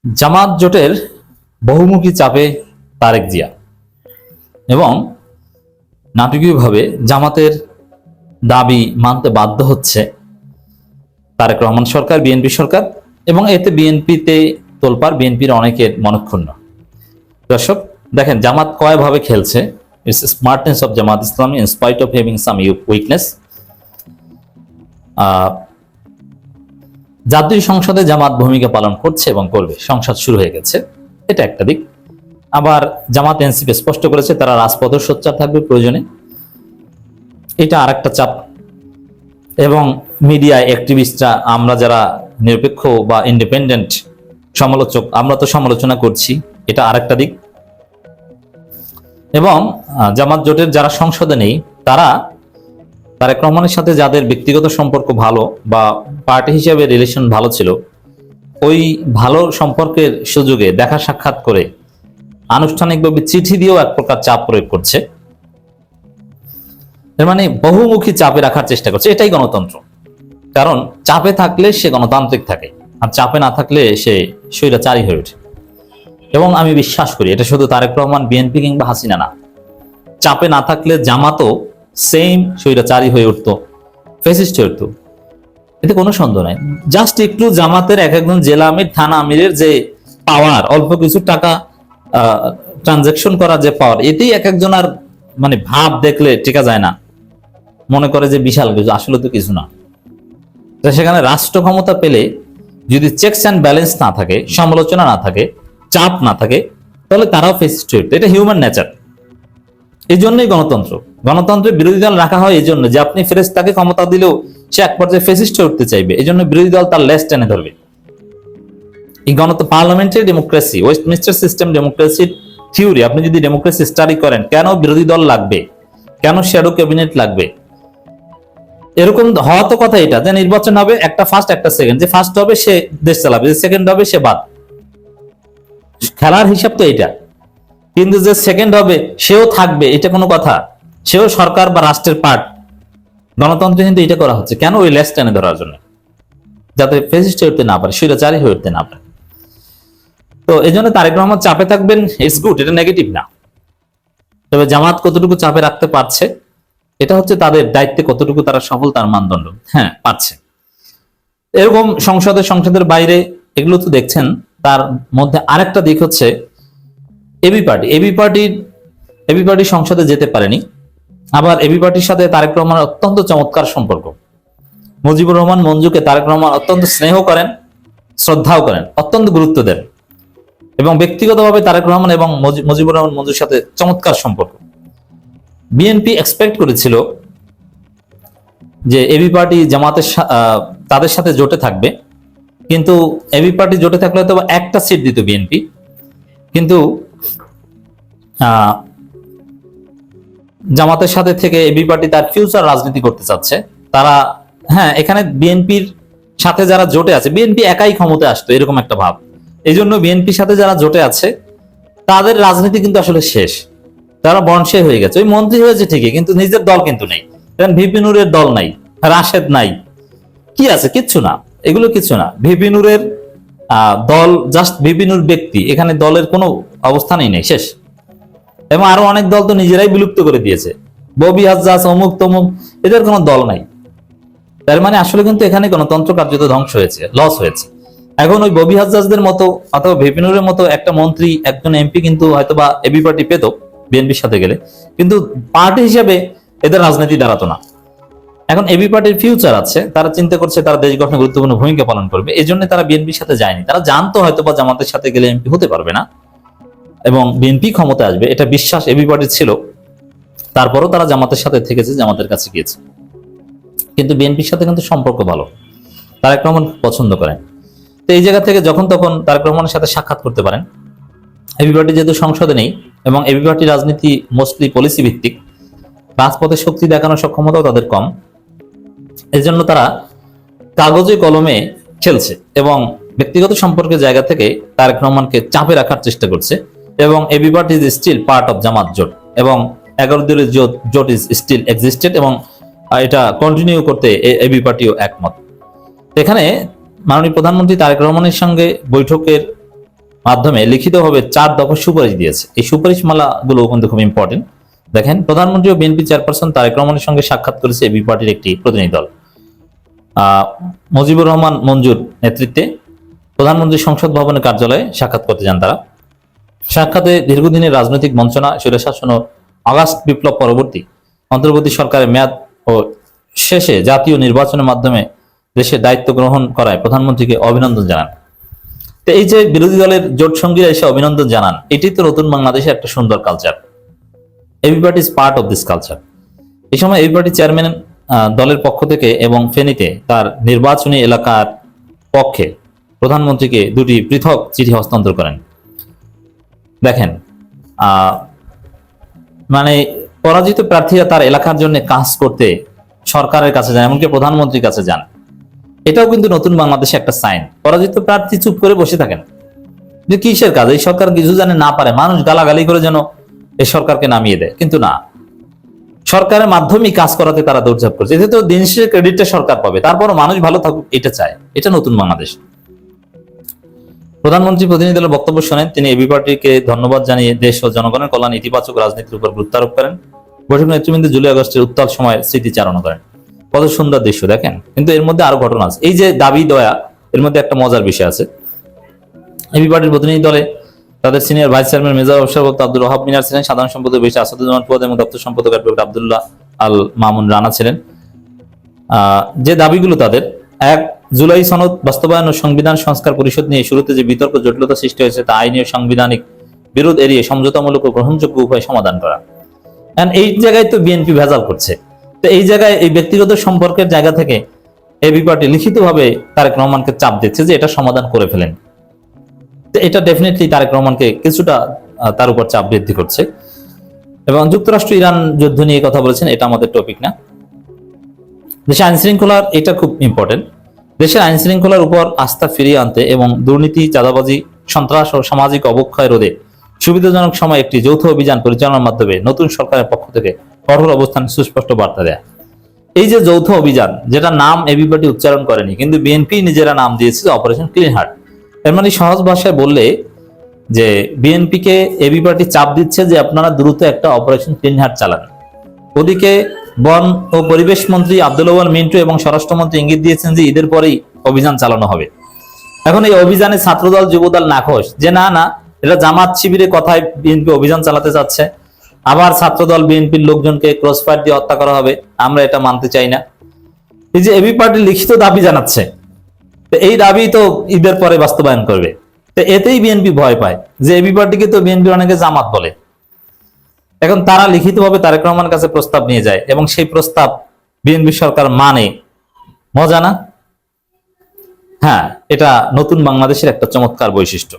জামাত জোটের বহুমুখী চাপে তারেক জিয়া এবং নাটকীয়ভাবে জামাতের দাবি মানতে বাধ্য হচ্ছে তারেক রহমান সরকার, বিএনপি সরকার, এবং এতে বিএনপিতে তোলপাড়, বিএনপির অনেকের মনক্ষুণ্ণ। দর্শক দেখেন জামাত কয়ভাবে খেলছে। It's smartness of Jamaat Islami in spite of having some weakness. জাতীয় সংসদে জামাত ভূমিকা পালন করছে এবং করবে, সংসদ শুরু হয়ে গেছে, এটা একটা দিক। আবার জামাত এনসিপি স্পষ্ট করেছে তারা রাজপথে সোচ্চার থাকবে প্রয়োজনে, এটা আর একটা চাপ। এবং মিডিয়া অ্যাক্টিভিস্টরা, আমরা যারা নিরপেক্ষ বা ইন্ডিপেন্ডেন্ট সমালোচক, আমরা তো সমালোচনা করছি, এটা আরেকটা দিক। এবং জামাত জোটের যারা সংসদে নেই তারা তারেক রহমানের সাথে যাদের ব্যক্তিগত সম্পর্ক ভালো বা পার্টি হিসেবে রিলেশন ভালো ছিল, ওই ভালো সম্পর্কের সুযোগে দেখা সাক্ষাৎ করে আনুষ্ঠানিকভাবে চিঠি দিয়েও এক প্রকার চাপ প্রয়োগ করছে। এর মানে বহুমুখী চাপে রাখার চেষ্টা করছে। এটাই গণতন্ত্র। কারণ চাপে থাকলে সে গণতান্ত্রিক থাকে, আর চাপে না থাকলে সে স্বৈরাচারী হয়ে ওঠে। এবং আমি বিশ্বাস করি এটা শুধু তারেক রহমান, বিএনপি কিংবা হাসিনা না, চাপে না থাকলে জামাতও সেম স্বৈরাচারী হয়ে উঠতো, ফ্যাসিস্ট হয়ে উঠতো। এতে কোনো সন্দেহ নাই। জাস্ট একটু জামাতের এক একজন জেলা আমির, থানা আমিরের যে পাওয়ার, অল্প কিছু টাকা ট্রানজাকশন করার যে পাওয়ার, এতেই এক একজন আর মানে ভাব দেখলে টেকা যায় না, মনে করে যে বিশাল কিছু, আসলে তো কিছু না। সেখানে রাষ্ট্র ক্ষমতা পেলে যদি চেকস অ্যান্ড ব্যালেন্স না থাকে, সমালোচনা না থাকে, চাপ না থাকে, তাহলে তারাও ফেসিস্ট হয়ে উঠবে। এটা হিউম্যান নেচার। এই জন্যই গণতন্ত্র। গণতন্ত্রের বিরোধী দল রাখা হয় এই জন্য যে আপনি ফেরেশতাকে ক্ষমতা দিলেও সে এক পর্যায়ে ফেসিস্ট হয়ে উঠতে চাইবে, এই জন্য বিরোধী দল তার লেজ টেনে ধরবে। এই পার্লামেন্টারি ডেমোক্রেসি, ওয়েস্টমিনিস্টার সিস্টেম ডেমোক্রেসির থিওরি, আপনি যদি ডেমোক্রেসি স্টাডি করেন, কেন বিরোধী দল লাগবে, কেন শ্যাডো ক্যাবিনেট লাগবে, এরকম হওয়া তো কথা এটা যে নির্বাচন হবে, একটা ফার্স্ট একটা সেকেন্ড, যে ফার্স্ট হবে সে দেশ চালাবে, যে সেকেন্ড হবে সে বাদ। খেলার হিসাব তো এটা। কিন্তু যে সেকেন্ড হবে সেও থাকবে, এটা কোনো কথা, সেও সরকার বা রাষ্ট্রের পার্ট। গণতন্ত্রে কিন্তু এটা করা হচ্ছে কেন? ওই লেজ টেনে ধরার জন্য, যাতে ফেসিস্ট হয়ে উঠতে না পারে, স্বৈরাচারী হয়ে উঠতে না পারে। তো এই জন্য তারেক রহমান চাপে থাকবেন, ইটস গুড, এটা নেগেটিভ না। তবে জামাত কতটুকু চাপে রাখতে পারছে, এটা হচ্ছে তাদের দায়িত্বে কতটুকু তারা সফল, তার মানদণ্ড। হ্যাঁ, পারছে। এরকম সংসদের বাইরে এগুলো তো দেখছেন। তার মধ্যে আরেকটা দিক হচ্ছে এবি পার্টি সংসদে যেতে পারেনি। আবার এবি পার্টির সাথে তারেক রহমানের অত্যন্ত চমৎকার সম্পর্ক। মুজিবুর রহমান মঞ্জুকে তারেক রহমান অত্যন্ত স্নেহ করেন, শ্রদ্ধাও করেন, অত্যন্ত গুরুত্ব দেন। এবং ব্যক্তিগতভাবে তারেক রহমান এবং মুজিবুর রহমান মঞ্জুর সাথে চমৎকার সম্পর্ক। বিএনপি এক্সপেক্ট করেছিল যে এবি পার্টি জামাতের তাদের সাথে জোটে থাকবে, কিন্তু এবি পার্টি জোটে থাকলে হয়তো একটা সিট দিত বিএনপি। কিন্তু জামাতের সাথে থেকে এবি পার্টি তার ফিউচার রাজনীতি করতে চাচ্ছে। তারা, হ্যাঁ, এখানে বিএনপির সাথে যারা জোটে আছে, বিএনপি একাই ক্ষমতায় আসতো এরকম একটা ভাব। এই জন্য বিএনপির সাথে যারা জোটে আছে তাদের রাজনীতি কিন্তু আসলে শেষ, তারা বনশে হয়ে গেছে। ওই মন্ত্রী হয়েছে ঠিকই, কিন্তু নিজের দল কিন্তু নেই। ভিপি নুরের দল নাই, রাশেদ নাই, কি আছে? কিচ্ছু না, এগুলো কিছু না। ভিপি নুরের দল জাস্ট ভিপি নুর ব্যক্তি, এখানে দলের কোনো অবস্থানই নেই, শেষ। এবং আরো অনেক দল তো নিজেরাই বিলুপ্ত করে দিয়েছে, ববি হাজ্জাজ, অমুক তমুক, এদের কোনো দল নাই। তার মানে আসলে কিন্তু এখানে গণতন্ত্র কার্যত ধ্বংস হয়েছে, লস হয়েছে। এখন ওই ববি হাজ্জাজদের মতো অথবা ভিপি নুরের মতো একটা মন্ত্রী, একজন এমপি কিন্তু হয়তোবা এবি পার্টি পেত বিএনপির সাথে গেলে, কিন্তু পার্টি হিসেবে এদের রাজনীতি দাঁড়াতো না। এখন এবি পার্টির ফিউচার আছে, তারা চিন্তা করছে তারা দেশ গঠনে গুরুত্বপূর্ণ ভূমিকা পালন করবে, এই জন্য তারা বিএনপির সাথে যায়নি। তারা জানতো হয়তোবা জামাতের সাথে গেলে এমপি হতে পারবে না এবং বিএনপি ক্ষমতা আসবে, এটা বিশ্বাস এবি পার্টির ছিল। তারপরও তারা জামাতের সাথে থেকেছে, জামাতের কাছে গিয়েছে। কিন্তু বিএনপির সাথে কিন্তু সম্পর্ক ভালো, তারেক রহমান পছন্দ করেন। তো এই জায়গা থেকে যখন তখন তারেক রহমানের সাথে সাক্ষাৎ করতে পারেন। এবি পার্টি যেহেতু সংসদে নেই এবং এবি পার্টি রাজনীতি মোস্টলি পলিসি ভিত্তিক, রাজপথে শক্তি দেখানোর সক্ষমতাও তাদের কম, এই জন্য তারা কাগজে কলমে খেলছে এবং ব্যক্তিগত সম্পর্কের জায়গা থেকে তারেক রহমানকে চাপে রাখার চেষ্টা করছে। এবং AB party is still part of Jamaat জোট, এবং 11 দলের জোট ইজ স্টিল এক্সিস্টেড, এবং এটা কন্টিনিউ করতে এবি পার্টিও একমত। এখানে মাননীয় প্রধানমন্ত্রী তারেক রহমানের সঙ্গে বৈঠকের মাধ্যমে লিখিতভাবে 4 দফা সুপারিশ দিয়েছে। এই সুপারিশ মালা গুলো কিন্তু খুব ইম্পর্টেন্ট। দেখেন, প্রধানমন্ত্রী ও বিএনপি চেয়ারপারসন তারেক রহমানের সঙ্গে সাক্ষাৎ করেছে এবি পার্টির একটি প্রতিনিধি দল। মুজিবুর রহমান মঞ্জুর নেতৃত্বে প্রধানমন্ত্রী সংসদ ভবনের কার্যালয়ে সাক্ষাৎ করতে যান তারা। সাক্ষাতে দীর্ঘদিনের রাজনৈতিক বঞ্চনা, স্বৈরশাসন ও আগস্ট বিপ্লব পরবর্তী অন্তর্বর্তী সরকারের মেয়াদ ও শেষে জাতীয় নির্বাচনের মাধ্যমে দেশের দায়িত্ব গ্রহণ করায় প্রধানমন্ত্রীকে অভিনন্দন জানান। তো এই যে বিরোধী দলের জোট সঙ্গীরা এসে অভিনন্দন জানান, এটি তো নতুন বাংলাদেশের একটা সুন্দর culture. AB party is part of this culture. এই সময় এবি পার্টি চেয়ারম্যান দলের পক্ষ থেকে এবং ফেনীতে তার নির্বাচনী এলাকার পক্ষে প্রধানমন্ত্রীকে 2টি পৃথক চিঠি হস্তান্তর করেন। দেখেন, মানে পরাজিত প্রার্থীরা তার এলাকার জন্য কাজ করতে সরকারের কাছে যান, এমনকি প্রধানমন্ত্রীর কাছে যান। এটাও কিন্তু নতুন বাংলাদেশে একটা সাইন। পরাজিত প্রার্থী চুপ করে বসে থাকেন যে কিসের কাজ, এই সরকার কিছু জানে না পারে, মানুষ গালাগালি করে যেন এই সরকারকে নামিয়ে দেয়। কিন্তু না, সরকারের মাধ্যমে কাজ করাতে তারা দৌড়ঝাঁপ করছে। এতে তো দিন শেষে ক্রেডিটটা সরকার পাবে, তারপরও মানুষ ভালো থাকুক এটা চায়। এটা নতুন বাংলাদেশ। প্রধানমন্ত্রী প্রতিনিধি দলের বক্তব্য শোনেন। তিনি এবি পার্টিকে ধন্যবাদ জানিয়ে দেশ ও জনগণের কল্যাণ ইতিবাচক রাজনীতির উপর গুরুত্ব আরোপ করেন। বৈঠক নেতৃবৃন্দ জুলাই আগস্টের উত্তাল সময় স্মৃতিচারণা করেন। কত সুন্দর দৃশ্য দেখেন। কিন্তু এর মধ্যে আরো ঘটনা আছে। এই যে দাবি দয়া, এর মধ্যে একটা মজার বিষয় আছে। এবি পার্টির প্রতিনিধি দলে তাদের সিনিয়র ভাইস চেয়ারম্যান মেজর অবসরপ্রাপ্ত আব্দুল ওহাব মিনার ছিলেন, সাধারণ সম্পাদক বেশি আসাদুজ্জামান ফুয়াদ এবং দপ্তর সম্পাদক অ্যাডভোকেট আব্দুল্লাহ আল মামুন রানা ছিলেন। যে দাবিগুলো তাদের: 1. জুলাই সনদ বাস্তবায়ন ও সংবিধান সংস্কার পরিষদ নিয়ে শুরুতে যে বিতর্ক জটিলতা সৃষ্টি হয়েছে তা আইনি ও সাংবিধানিক বিরোধ এড়িয়ে সমঝোতামূলক ও গ্রহণযোগ্য উপায়ে সমাধান করা। এই জায়গায় তো বিএনপি ভেজাল করছে। তো এই জায়গায় এই ব্যক্তিগত সম্পর্কের জায়গা থেকে এবি পার্টি লিখিতভাবে তারেক রহমানকে চাপ দিচ্ছে যে এটা সমাধান করে ফেলেন। তো এটা ডেফিনেটলি তারেক রহমানকে কিছুটা তার উপর চাপ বৃদ্ধি করছে। এবং যুক্তরাষ্ট্র ইরান যুদ্ধ নিয়ে কথা বলেছেন, এটা আমাদের টপিক না। দেশে আইন শৃঙ্খলার, এটা খুব ইম্পর্টেন্ট। দেশের আইন শৃঙ্খলার উপর আস্থা ফিরিয়ে আনতে এবং দুর্নীতি, চাঁদাবাজি, সন্ত্রাস ও সামাজিক অবক্ষয় রোধে সুবিধাজনক সময় একটি যৌথ অভিযান পরিচালনার মাধ্যমে নতুন সরকারের পক্ষ থেকে কঠোর অবস্থান সুস্পষ্ট বার্তা দেয়। এই যে যৌথ অভিযান, যেটা নাম এবি পার্টি উচ্চারণ করেনি, কিন্তু বিএনপি নিজেরা নাম দিয়েছে অপারেশন ক্লিন হার্ট। এর মানে সহজ ভাষায় বললে যে বিএনপি কে এবি পার্টি চাপ দিচ্ছে যে আপনারা দ্রুত একটা অপারেশন ক্লিন হার্ট চালান। ওদিকে বন ও পরিবেশ মন্ত্রী আব্দুল আউয়াল মিন্টু এবং স্বরাষ্ট্রমন্ত্রী ইঙ্গিত দিয়েছেন যে ঈদের পরেই অভিযান চালানো হবে। এখন এই অভিযানে ছাত্রদল যুবদল নাখোশ যে না না, এটা জামাত শিবিরের কথায় বিএনপি অভিযান চালাতে যাচ্ছে, আবার ছাত্রদল বিএনপির লোকজনকে ক্রসফায়ার দিয়ে হত্যা করা হবে, আমরা এটা মানতে চাই না। এই যে এবি পার্টি লিখিত দাবি জানাচ্ছে, তো এই দাবি তো ঈদের পরে বাস্তবায়ন করবে। তো এতেই বিএনপি ভয় পায় যে এবি পার্টিকে তো বিএনপি অনেকে জামাত বলে। এখন তারা লিখিতভাবে তারেক রহমানের কাছে প্রস্তাব নিয়ে যায় এবং সেই প্রস্তাব বিএনপি সরকার মানে। মজা না? হ্যাঁ, এটা নতুন বাংলাদেশের একটা চমৎকার বৈশিষ্ট্য।